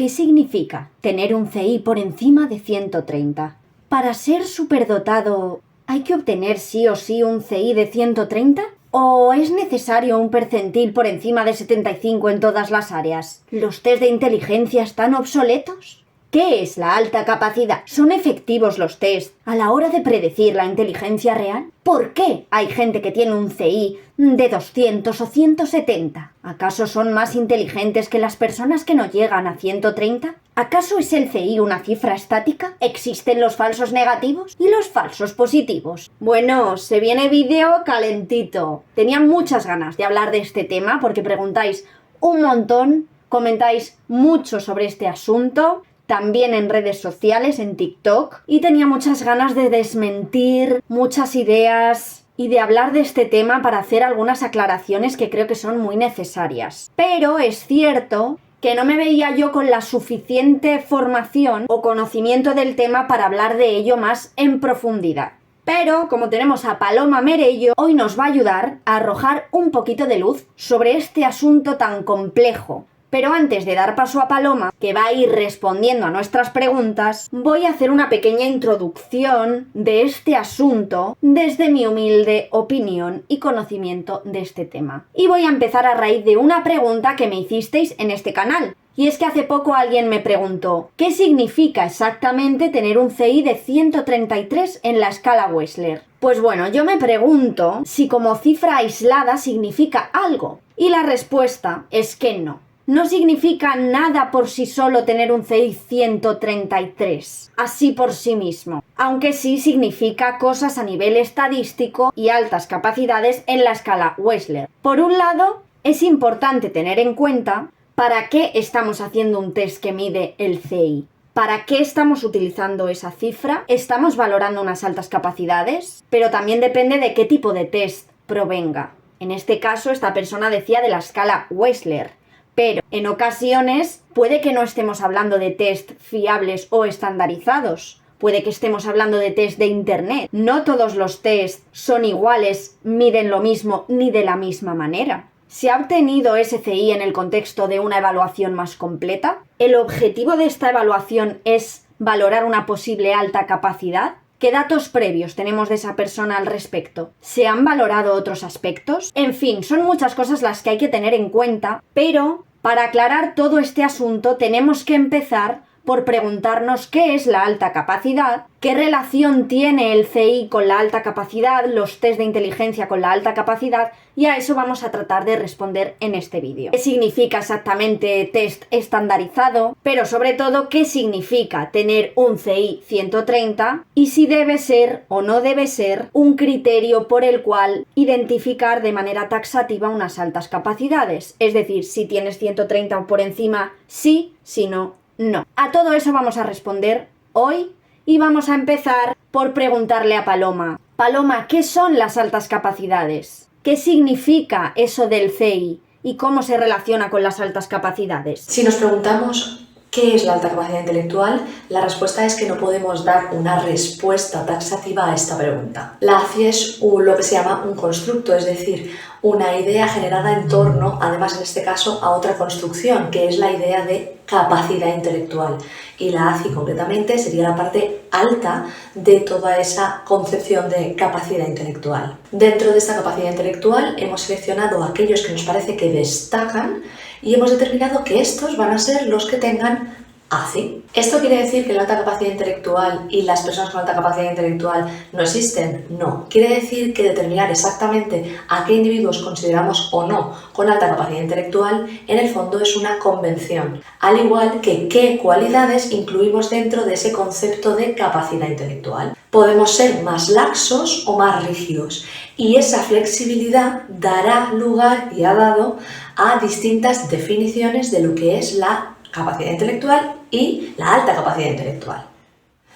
¿Qué significa tener un CI por encima de 130? ¿Para ser superdotado hay que obtener sí o sí un CI de 130? ¿O es necesario un percentil por encima de 75 en todas las áreas? ¿Los test de inteligencia están obsoletos? ¿Qué es la alta capacidad? ¿Son efectivos los test a la hora de predecir la inteligencia real? ¿Por qué hay gente que tiene un CI de 200 o 170? ¿Acaso son más inteligentes que las personas que no llegan a 130? ¿Acaso es el CI una cifra estática? ¿Existen los falsos negativos y los falsos positivos? Bueno, se viene vídeo calentito. Tenía muchas ganas de hablar de este tema porque preguntáis un montón, comentáis mucho sobre este asunto, también en redes sociales, en TikTok, y tenía muchas ganas de desmentir muchas ideas y de hablar de este tema para hacer algunas aclaraciones que creo que son muy necesarias. Pero es cierto que no me veía yo con la suficiente formación o conocimiento del tema para hablar de ello más en profundidad. Pero, como tenemos a Paloma Merello, hoy nos va a ayudar a arrojar un poquito de luz sobre este asunto tan complejo. Pero antes de dar paso a Paloma, que va a ir respondiendo a nuestras preguntas, voy a hacer una pequeña introducción de este asunto desde mi humilde opinión y conocimiento de este tema. Y voy a empezar a raíz de una pregunta que me hicisteis en este canal. Y es que hace poco alguien me preguntó, ¿qué significa exactamente tener un CI de 133 en la escala Wechsler? Pues bueno, yo me pregunto si como cifra aislada significa algo. Y la respuesta es que no. No significa nada por sí solo tener un CI 133, así por sí mismo, aunque sí significa cosas a nivel estadístico y altas capacidades en la escala Wechsler. Por un lado, es importante tener en cuenta para qué estamos haciendo un test que mide el CI. ¿Para qué estamos utilizando esa cifra? ¿Estamos valorando unas altas capacidades? Pero también depende de qué tipo de test provenga. En este caso, esta persona decía de la escala Wechsler. Pero en ocasiones puede que no estemos hablando de test fiables o estandarizados. Puede que estemos hablando de test de internet. No todos los test son iguales, miden lo mismo ni de la misma manera. ¿Se ha obtenido ese CI en el contexto de una evaluación más completa? ¿El objetivo de esta evaluación es valorar una posible alta capacidad? ¿Qué datos previos tenemos de esa persona al respecto? ¿Se han valorado otros aspectos? En fin, son muchas cosas las que hay que tener en cuenta, pero para aclarar todo este asunto tenemos que empezar por preguntarnos qué es la alta capacidad, qué relación tiene el CI con la alta capacidad, los test de inteligencia con la alta capacidad, y a eso vamos a tratar de responder en este vídeo. ¿Qué significa exactamente test estandarizado? Pero sobre todo, ¿qué significa tener un CI 130? Y si debe ser o no debe ser un criterio por el cual identificar de manera taxativa unas altas capacidades. Es decir, si tienes 130 o por encima, sí, si no, no. A todo eso vamos a responder hoy y vamos a empezar por preguntarle a Paloma. Paloma, ¿qué son las altas capacidades? ¿Qué significa eso del CI y cómo se relaciona con las altas capacidades? Si nos preguntamos ¿qué es la alta capacidad intelectual? La respuesta es que no podemos dar una respuesta taxativa a esta pregunta. La ACI es lo que se llama un constructo, es decir, una idea generada en torno, además en este caso, a otra construcción, que es la idea de capacidad intelectual. Y la ACI concretamente sería la parte alta de toda esa concepción de capacidad intelectual. Dentro de esta capacidad intelectual hemos seleccionado aquellos que nos parece que destacan y hemos determinado que estos van a ser los que tengan ACI. ¿Esto quiere decir que la alta capacidad intelectual y las personas con alta capacidad intelectual no existen? No. Quiere decir que determinar exactamente a qué individuos consideramos o no con alta capacidad intelectual en el fondo es una convención, al igual que qué cualidades incluimos dentro de ese concepto de capacidad intelectual. Podemos ser más laxos o más rígidos y esa flexibilidad dará lugar y ha dado a distintas definiciones de lo que es la capacidad intelectual y la alta capacidad intelectual.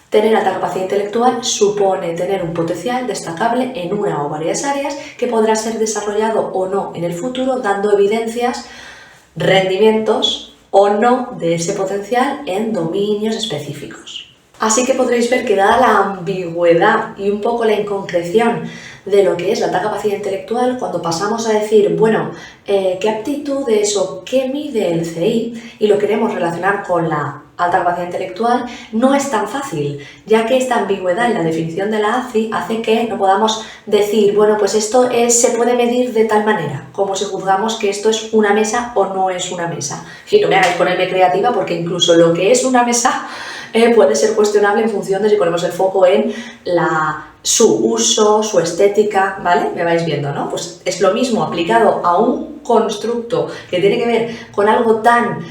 Tener alta capacidad intelectual supone tener un potencial destacable en una o varias áreas que podrá ser desarrollado o no en el futuro, dando evidencias, rendimientos o no de ese potencial en dominios específicos. Así que podréis ver que dada la ambigüedad y un poco la inconcreción de lo que es la alta capacidad intelectual, cuando pasamos a decir, bueno, ¿qué aptitudes o qué mide el CI? Y lo queremos relacionar con la alta capacidad intelectual, no es tan fácil, ya que esta ambigüedad en la definición de la ACI hace que no podamos decir, bueno, pues esto se puede medir de tal manera, como si juzgamos que esto es una mesa o no es una mesa. Y no me hagáis ponerme creativa, porque incluso lo que es una mesa puede ser cuestionable en función de si ponemos el foco en su uso, su estética, ¿vale? Me vais viendo, ¿no? Pues es lo mismo aplicado a un constructo que tiene que ver con algo tan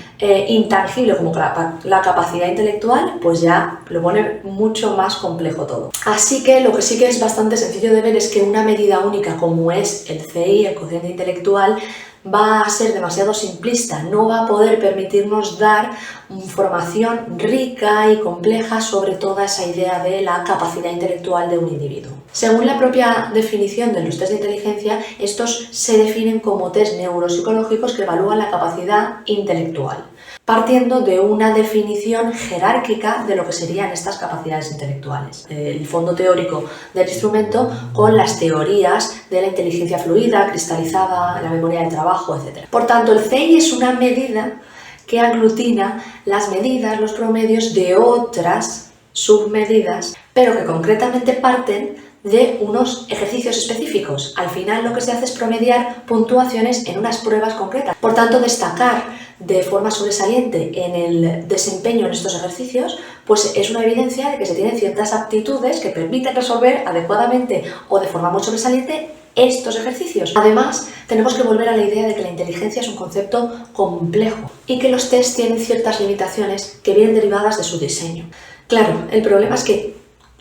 intangible como la capacidad intelectual, pues ya lo pone mucho más complejo todo. Así que lo que sí que es bastante sencillo de ver es que una medida única como es el CI, el cociente intelectual, va a ser demasiado simplista, no va a poder permitirnos dar información rica y compleja sobre toda esa idea de la capacidad intelectual de un individuo. Según la propia definición de los test de inteligencia, estos se definen como test neuropsicológicos que evalúan la capacidad intelectual, partiendo de una definición jerárquica de lo que serían estas capacidades intelectuales. El fondo teórico del instrumento con las teorías de la inteligencia fluida, cristalizada, la memoria del trabajo, etc. Por tanto, el CI es una medida que aglutina las medidas, los promedios de otras submedidas, pero que concretamente parten de unos ejercicios específicos. Al final lo que se hace es promediar puntuaciones en unas pruebas concretas. Por tanto, destacar de forma sobresaliente en el desempeño en estos ejercicios, pues es una evidencia de que se tienen ciertas aptitudes que permiten resolver adecuadamente o de forma muy sobresaliente estos ejercicios. Además, tenemos que volver a la idea de que la inteligencia es un concepto complejo y que los tests tienen ciertas limitaciones que vienen derivadas de su diseño. Claro, el problema es que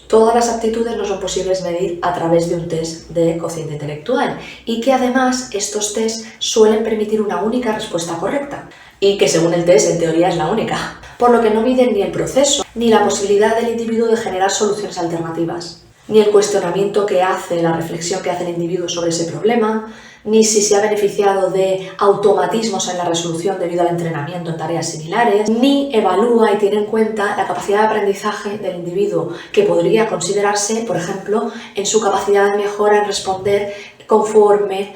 todas las aptitudes no son posibles medir a través de un test de cociente intelectual y que además estos tests suelen permitir una única respuesta correcta y que según el test en teoría es la única, por lo que no miden ni el proceso ni la posibilidad del individuo de generar soluciones alternativas, ni el cuestionamiento que hace, la reflexión que hace el individuo sobre ese problema, ni si se ha beneficiado de automatismos en la resolución debido al entrenamiento en tareas similares, ni evalúa y tiene en cuenta la capacidad de aprendizaje del individuo, que podría considerarse, por ejemplo, en su capacidad de mejora en responder conforme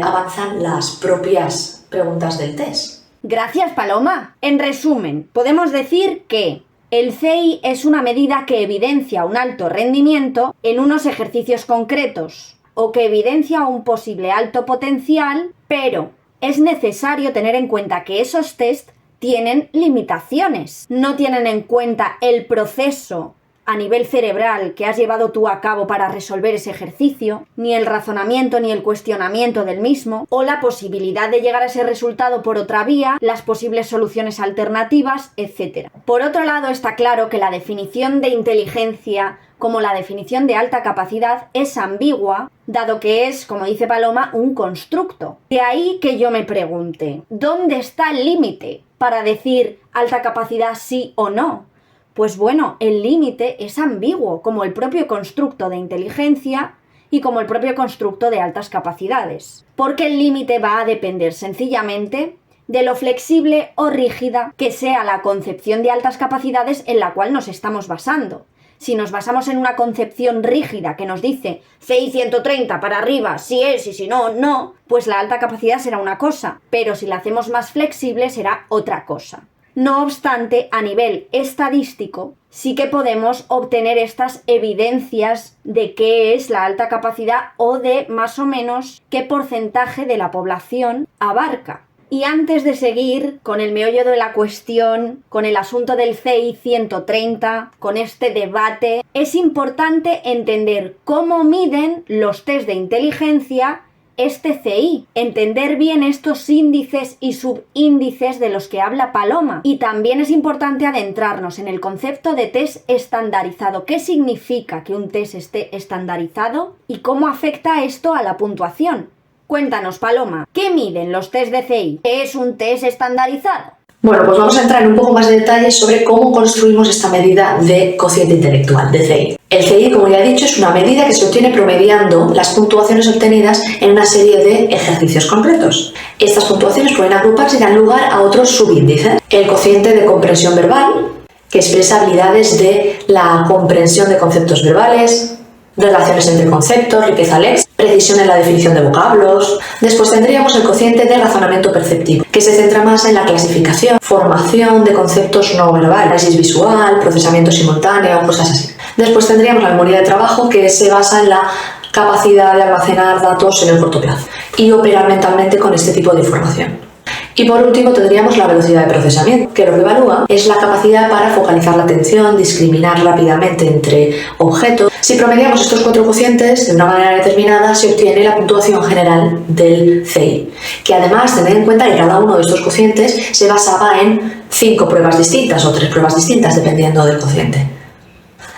avanzan las propias preguntas del test. Gracias, Paloma. En resumen, podemos decir que el CI es una medida que evidencia un alto rendimiento en unos ejercicios concretos, o que evidencia un posible alto potencial, pero es necesario tener en cuenta que esos test tienen limitaciones. No tienen en cuenta el proceso a nivel cerebral que has llevado tú a cabo para resolver ese ejercicio, ni el razonamiento ni el cuestionamiento del mismo, o la posibilidad de llegar a ese resultado por otra vía, las posibles soluciones alternativas, etc. Por otro lado, está claro que la definición de inteligencia como la definición de alta capacidad es ambigua, dado que es, como dice Paloma, un constructo. De ahí que yo me pregunte, ¿dónde está el límite para decir alta capacidad sí o no? Pues bueno, el límite es ambiguo, como el propio constructo de inteligencia y como el propio constructo de altas capacidades. Porque el límite va a depender sencillamente de lo flexible o rígida que sea la concepción de altas capacidades en la cual nos estamos basando. Si nos basamos en una concepción rígida que nos dice CI 130 para arriba, si es y si no, no, pues la alta capacidad será una cosa, pero si la hacemos más flexible será otra cosa. No obstante, a nivel estadístico, sí que podemos obtener estas evidencias de qué es la alta capacidad o de más o menos qué porcentaje de la población abarca. Y antes de seguir con el meollo de la cuestión, con el asunto del CI 130, con este debate, es importante entender cómo miden los test de inteligencia este CI, entender bien estos índices y subíndices de los que habla Paloma. Y también es importante adentrarnos en el concepto de test estandarizado. ¿Qué significa que un test esté estandarizado y cómo afecta esto a la puntuación? Cuéntanos, Paloma, ¿qué miden los test de CI? ¿Qué es un test estandarizado? Bueno, pues vamos a entrar en un poco más de detalles sobre cómo construimos esta medida de cociente intelectual, de CI. El CI, como ya he dicho, es una medida que se obtiene promediando las puntuaciones obtenidas en una serie de ejercicios concretos. Estas puntuaciones pueden agruparse y dan lugar a otros subíndices. El cociente de comprensión verbal, que expresa habilidades de la comprensión de conceptos verbales, relaciones entre conceptos, riqueza léxica, precisión en la definición de vocablos. Después tendríamos el cociente de razonamiento perceptivo, que se centra más en la clasificación, formación de conceptos no verbales, análisis visual, procesamiento simultáneo, cosas así. Después tendríamos la memoria de trabajo, que se basa en la capacidad de almacenar datos en el corto plazo y operar mentalmente con este tipo de información. Y por último tendríamos la velocidad de procesamiento, que lo que evalúa es la capacidad para focalizar la atención, discriminar rápidamente entre objetos. Si promediamos estos 4 cocientes de una manera determinada, se obtiene la puntuación general del CI, que además tened en cuenta que cada uno de estos cocientes se basaba en 5 pruebas distintas o 3 pruebas distintas, dependiendo del cociente.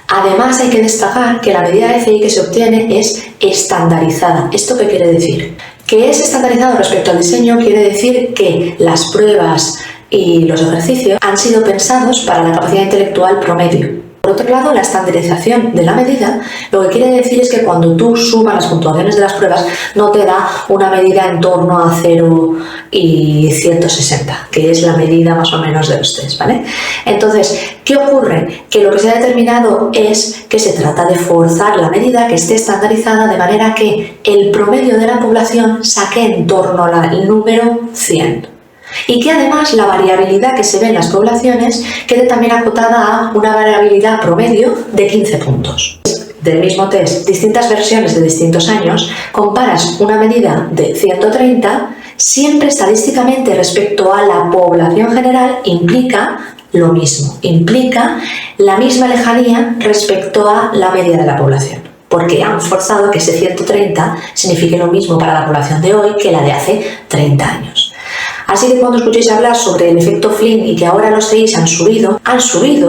Además hay que destacar que la medida de CI que se obtiene es estandarizada. ¿Esto qué quiere decir? Que es estandarizado respecto al diseño quiere decir que las pruebas y los ejercicios han sido pensados para la capacidad intelectual promedio. Por otro lado, la estandarización de la medida lo que quiere decir es que cuando tú sumas las puntuaciones de las pruebas no te da una medida en torno a 0 y 160, que es la medida más o menos de los test, ¿vale? Entonces, ¿qué ocurre? Que lo que se ha determinado es que se trata de forzar la medida que esté estandarizada de manera que el promedio de la población saque en torno al número 100. Y que además la variabilidad que se ve en las poblaciones quede también acotada a una variabilidad promedio de 15 puntos. Del mismo test, distintas versiones de distintos años, comparas una medida de 130, siempre estadísticamente respecto a la población general implica lo mismo, implica la misma lejanía respecto a la media de la población, porque han forzado que ese 130 signifique lo mismo para la población de hoy que la de hace 30 años. Así que cuando escuchéis hablar sobre el efecto Flynn y que ahora los CIs han subido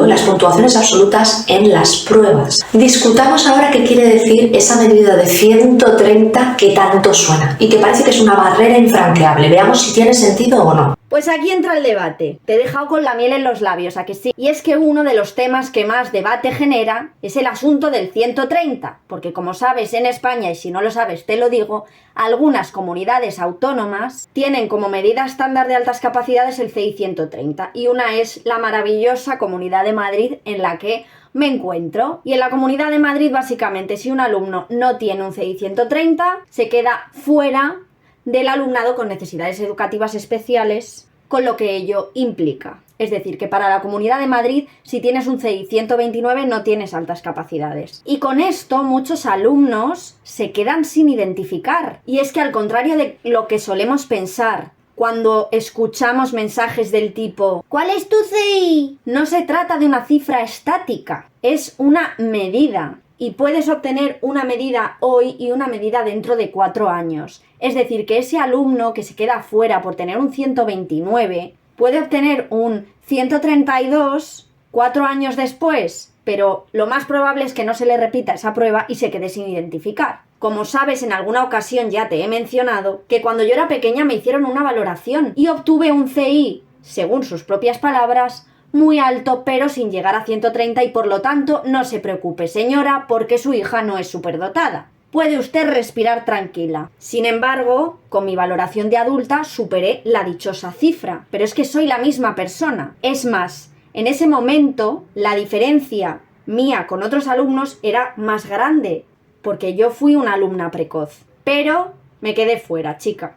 las puntuaciones absolutas en las pruebas. Discutamos ahora qué quiere decir esa medida de 130 que tanto suena y que parece que es una barrera infranqueable. Veamos si tiene sentido o no. Pues aquí entra el debate. Te he dejado con la miel en los labios, ¿a que sí? Y es que uno de los temas que más debate genera es el asunto del 130, porque como sabes en España, y si no lo sabes te lo digo, algunas comunidades autónomas tienen como medida estándar de altas capacidades el CI 130 y una es la maravillosa Comunidad de Madrid en la que me encuentro. Y en la Comunidad de Madrid básicamente si un alumno no tiene un CI 130 se queda fuera del alumnado con necesidades educativas especiales, con lo que ello implica. Es decir, que para la Comunidad de Madrid, si tienes un CI 129, no tienes altas capacidades. Y con esto, muchos alumnos se quedan sin identificar. Y es que al contrario de lo que solemos pensar, cuando escuchamos mensajes del tipo ¿cuál es tu CI? No se trata de una cifra estática, es una medida. Y puedes obtener una medida hoy y una medida dentro de 4 años. Es decir, que ese alumno que se queda fuera por tener un 129 puede obtener un 132 4 años después, pero lo más probable es que no se le repita esa prueba y se quede sin identificar. Como sabes, en alguna ocasión ya te he mencionado que cuando yo era pequeña me hicieron una valoración y obtuve un CI, según sus propias palabras, muy alto pero sin llegar a 130 y por lo tanto no se preocupe señora porque su hija no es superdotada. Puede usted respirar tranquila. Sin embargo, con mi valoración de adulta superé la dichosa cifra, pero es que soy la misma persona. Es más, en ese momento la diferencia mía con otros alumnos era más grande, porque yo fui una alumna precoz. Pero me quedé fuera, chica.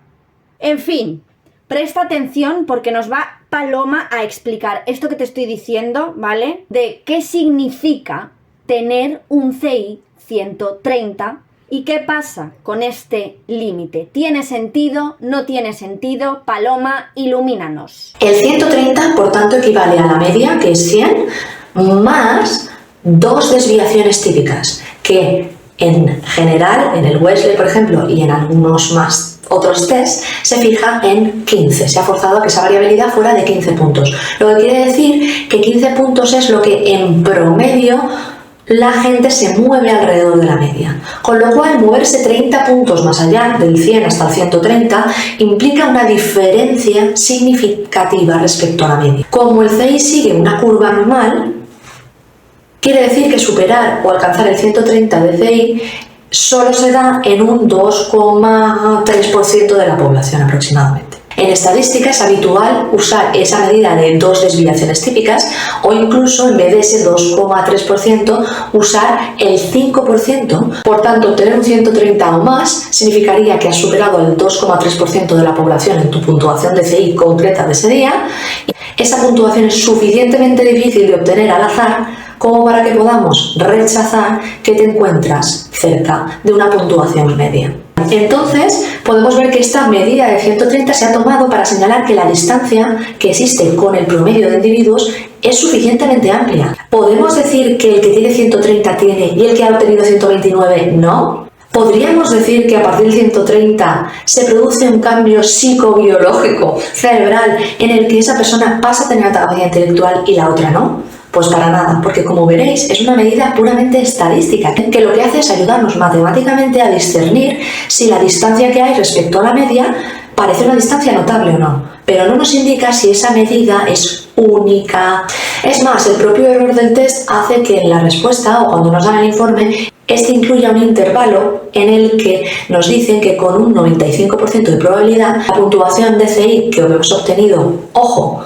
En fin, presta atención porque nos va Paloma a explicar esto que te estoy diciendo, ¿vale? De qué significa tener un CI 130 y qué pasa con este límite. ¿Tiene sentido? ¿No tiene sentido? Paloma, ilumínanos. El 130, por tanto, equivale a la media, que es 100, más 2 desviaciones típicas, que en general, en el Wesley, por ejemplo, y en algunos más otros test, se fija en 15. Se ha forzado a que esa variabilidad fuera de 15 puntos. Lo que quiere decir que 15 puntos es lo que en promedio la gente se mueve alrededor de la media. Con lo cual, moverse 30 puntos más allá del 100 hasta el 130 implica una diferencia significativa respecto a la media. Como el CI sigue una curva normal, quiere decir que superar o alcanzar el 130 de CI solo se da en un 2,3% de la población aproximadamente. En estadística es habitual usar esa medida de 2 desviaciones típicas o incluso en vez de ese 2,3% usar el 5%. Por tanto, obtener un 130 o más significaría que has superado el 2,3% de la población en tu puntuación de CI concreta de ese día. Esa puntuación es suficientemente difícil de obtener al azar como para que podamos rechazar que te encuentras cerca de una puntuación media. Entonces, podemos ver que esta medida de 130 se ha tomado para señalar que la distancia que existe con el promedio de individuos es suficientemente amplia. ¿Podemos decir que el que tiene 130 tiene y el que ha obtenido 129 no? ¿Podríamos decir que a partir del 130 se produce un cambio psicobiológico cerebral en el que esa persona pasa a tener alta capacidad intelectual y la otra no? Pues para nada, porque como veréis es una medida puramente estadística, que lo que hace es ayudarnos matemáticamente a discernir si la distancia que hay respecto a la media parece una distancia notable o no, pero no nos indica si esa medida es única. Es más, el propio error del test hace que en la respuesta o cuando nos dan el informe, este incluya un intervalo en el que nos dicen que con un 95% de probabilidad la puntuación de CI que hemos obtenido, ojo,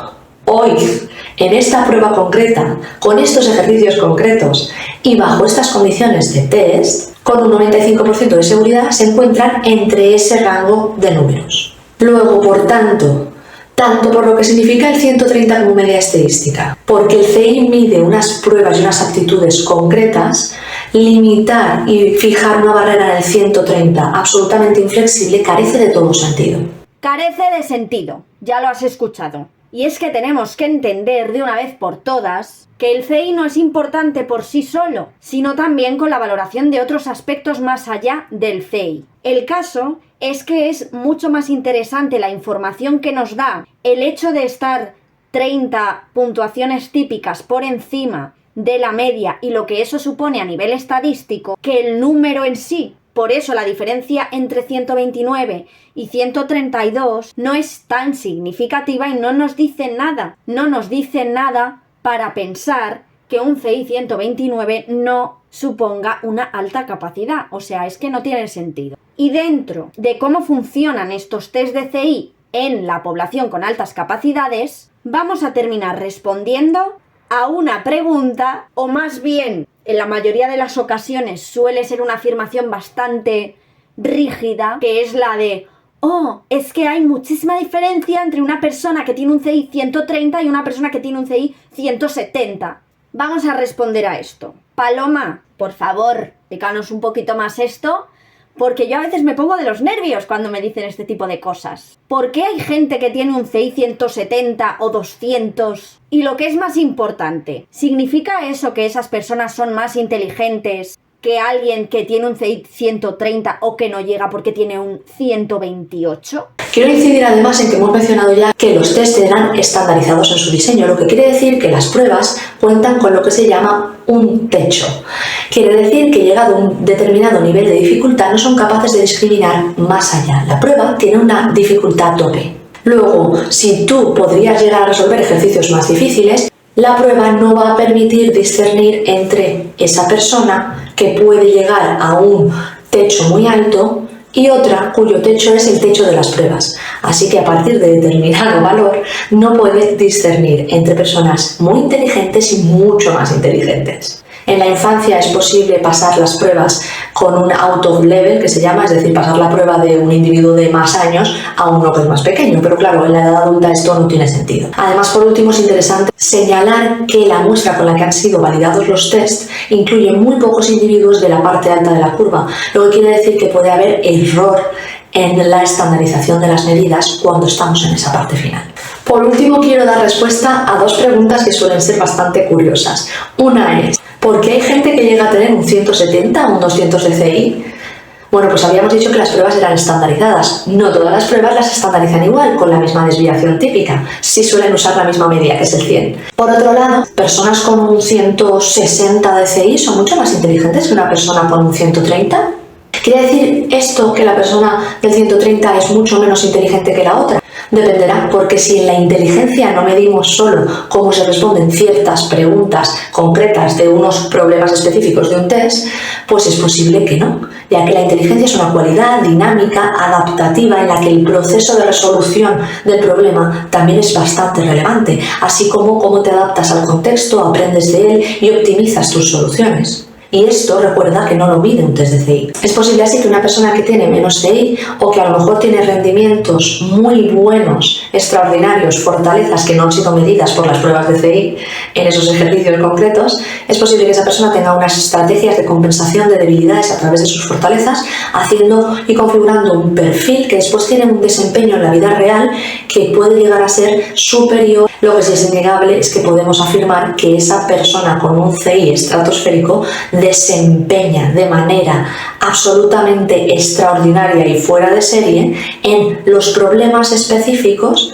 hoy, en esta prueba concreta, con estos ejercicios concretos y bajo estas condiciones de test, con un 95% de seguridad se encuentran entre ese rango de números. Luego, por tanto por lo que significa el 130 como media estadística, porque el CI mide unas pruebas y unas aptitudes concretas, limitar y fijar una barrera en el 130 absolutamente inflexible carece de todo sentido. Carece de sentido, ya lo has escuchado. Y es que tenemos que entender de una vez por todas que el CI no es importante por sí solo, sino también con la valoración de otros aspectos más allá del CI. El caso es que es mucho más interesante la información que nos da el hecho de estar 30 puntuaciones típicas por encima de la media y lo que eso supone a nivel estadístico que el número en sí. Por eso la diferencia entre 129 y 132 no es tan significativa y no nos dice nada. No nos dice nada para pensar que un CI 129 no suponga una alta capacidad. O sea, es que no tiene sentido. Y dentro de cómo funcionan estos test de CI en la población con altas capacidades, vamos a terminar respondiendo a una pregunta, o más bien, en la mayoría de las ocasiones suele ser una afirmación bastante rígida, que es la de oh, es que hay muchísima diferencia entre una persona que tiene un CI 130 y una persona que tiene un CI 170. Vamos a responder a esto. Paloma, por favor, explícanos un poquito más esto, porque yo a veces me pongo de los nervios cuando me dicen este tipo de cosas. ¿Por qué hay gente que tiene un CI 170 o 200? Y lo que es más importante, ¿significa eso que esas personas son más inteligentes que alguien que tiene un CI 130 o que no llega porque tiene un 128? Quiero incidir además en que hemos mencionado ya que los test eran estandarizados en su diseño, lo que quiere decir que las pruebas cuentan con lo que se llama un techo. Quiere decir que llegado a un determinado nivel de dificultad no son capaces de discriminar más allá. La prueba tiene una dificultad tope. Luego, si tú podrías llegar a resolver ejercicios más difíciles, la prueba no va a permitir discernir entre esa persona que puede llegar a un techo muy alto y otra cuyo techo es el techo de las pruebas. Así que a partir de determinado valor no puede discernir entre personas muy inteligentes y mucho más inteligentes. En la infancia es posible pasar las pruebas con un out of level, que se llama, es decir, pasar la prueba de un individuo de más años a uno que es más pequeño, pero claro, en la edad adulta esto no tiene sentido. Además, por último, es interesante señalar que la muestra con la que han sido validados los tests incluye muy pocos individuos de la parte alta de la curva, lo que quiere decir que puede haber error en la estandarización de las medidas cuando estamos en esa parte final. Por último, quiero dar respuesta a dos preguntas que suelen ser bastante curiosas. Una es, ¿por qué hay gente que llega a tener un 170 o un 200 de CI? Bueno, pues habíamos dicho que las pruebas eran estandarizadas. No todas las pruebas las estandarizan igual, con la misma desviación típica. Sí suelen usar la misma media, que es el 100. Por otro lado, personas con un 160 de CI son mucho más inteligentes que una persona con un 130. ¿Quiere decir esto que la persona del 130 es mucho menos inteligente que la otra? Dependerá, porque si en la inteligencia no medimos solo cómo se responden ciertas preguntas concretas de unos problemas específicos de un test, pues es posible que no, ya que la inteligencia es una cualidad dinámica, adaptativa, en la que el proceso de resolución del problema también es bastante relevante, así como cómo te adaptas al contexto, aprendes de él y optimizas tus soluciones. Y esto recuerda que no lo mide un test de CI. Es posible así que una persona que tiene menos CI o que a lo mejor tiene rendimientos muy buenos, extraordinarios, fortalezas que no han sido medidas por las pruebas de CI en esos ejercicios concretos, es posible que esa persona tenga unas estrategias de compensación de debilidades a través de sus fortalezas, haciendo y configurando un perfil que después tiene un desempeño en la vida real que puede llegar a ser superior. Lo que sí es innegable es que podemos afirmar que esa persona con un CI estratosférico desempeña de manera absolutamente extraordinaria y fuera de serie en los problemas específicos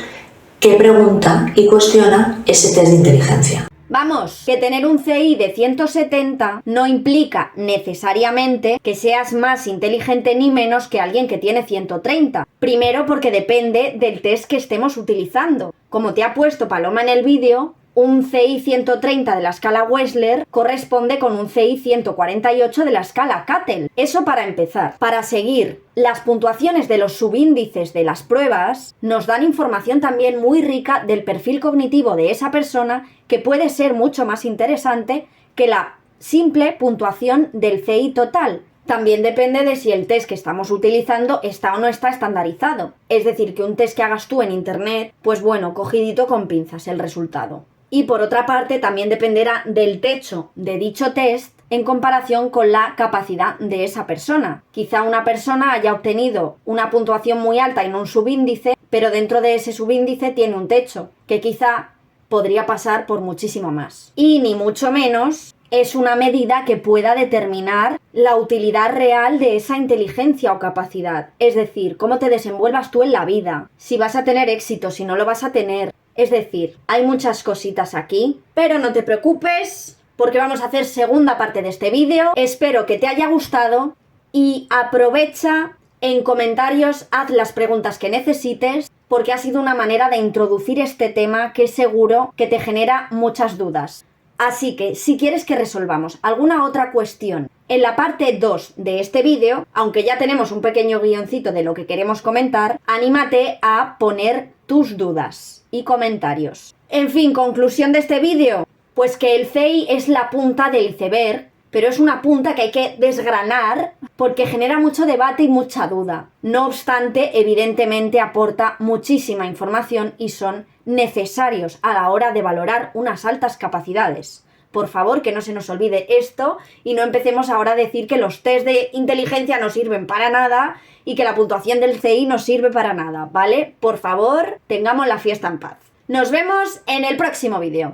que pregunta y cuestiona ese test de inteligencia. Vamos, que tener un CI de 170 no implica necesariamente que seas más inteligente ni menos que alguien que tiene 130. Primero porque depende del test que estemos utilizando. Como te ha puesto Paloma en el vídeo, un CI 130 de la escala Wechsler corresponde con un CI 148 de la escala Cattell. Eso para empezar. Para seguir, las puntuaciones de los subíndices de las pruebas nos dan información también muy rica del perfil cognitivo de esa persona, que puede ser mucho más interesante que la simple puntuación del CI total. También depende de si el test que estamos utilizando está o no está estandarizado. Es decir, que un test que hagas tú en internet, pues bueno, cogidito con pinzas el resultado. Y por otra parte, también dependerá del techo de dicho test en comparación con la capacidad de esa persona. Quizá una persona haya obtenido una puntuación muy alta en un subíndice, pero dentro de ese subíndice tiene un techo, que quizá podría pasar por muchísimo más. Y ni mucho menos es una medida que pueda determinar la utilidad real de esa inteligencia o capacidad. Es decir, cómo te desenvuelvas tú en la vida, si vas a tener éxito, si no lo vas a tener. Es decir, hay muchas cositas aquí, pero no te preocupes, porque vamos a hacer segunda parte de este vídeo. Espero que te haya gustado y aprovecha en comentarios, haz las preguntas que necesites, porque ha sido una manera de introducir este tema que seguro que te genera muchas dudas. Así que, si quieres que resolvamos alguna otra cuestión en la parte 2 de este vídeo, aunque ya tenemos un pequeño guioncito de lo que queremos comentar, anímate a poner tus dudas y comentarios. En fin, conclusión de este vídeo, pues que el CI es la punta del iceberg, pero es una punta que hay que desgranar porque genera mucho debate y mucha duda. No obstante, evidentemente aporta muchísima información y son necesarios a la hora de valorar unas altas capacidades. Por favor, que no se nos olvide esto y no empecemos ahora a decir que los test de inteligencia no sirven para nada y que la puntuación del CI no sirve para nada, ¿vale? Por favor, tengamos la fiesta en paz. Nos vemos en el próximo vídeo.